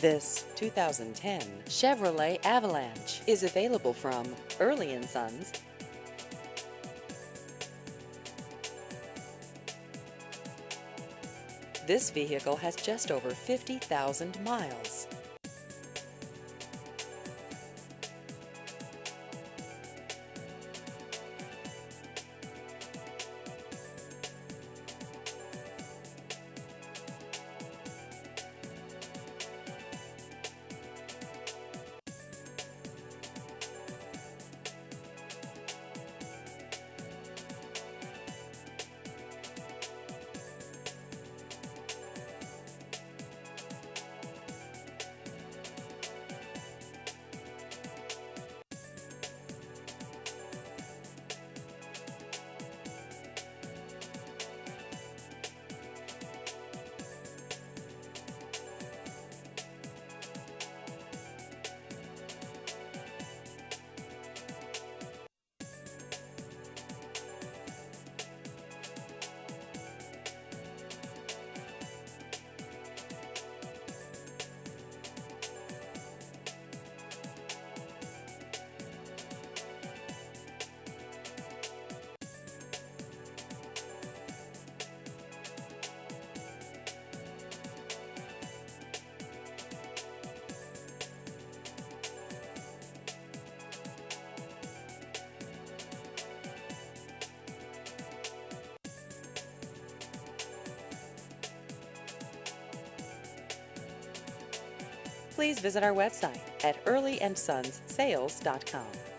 This 2010 Chevrolet Avalanche is available from Early & Sons. This vehicle has just over 50,000 miles. Please visit our website at earlyandsonssales.com.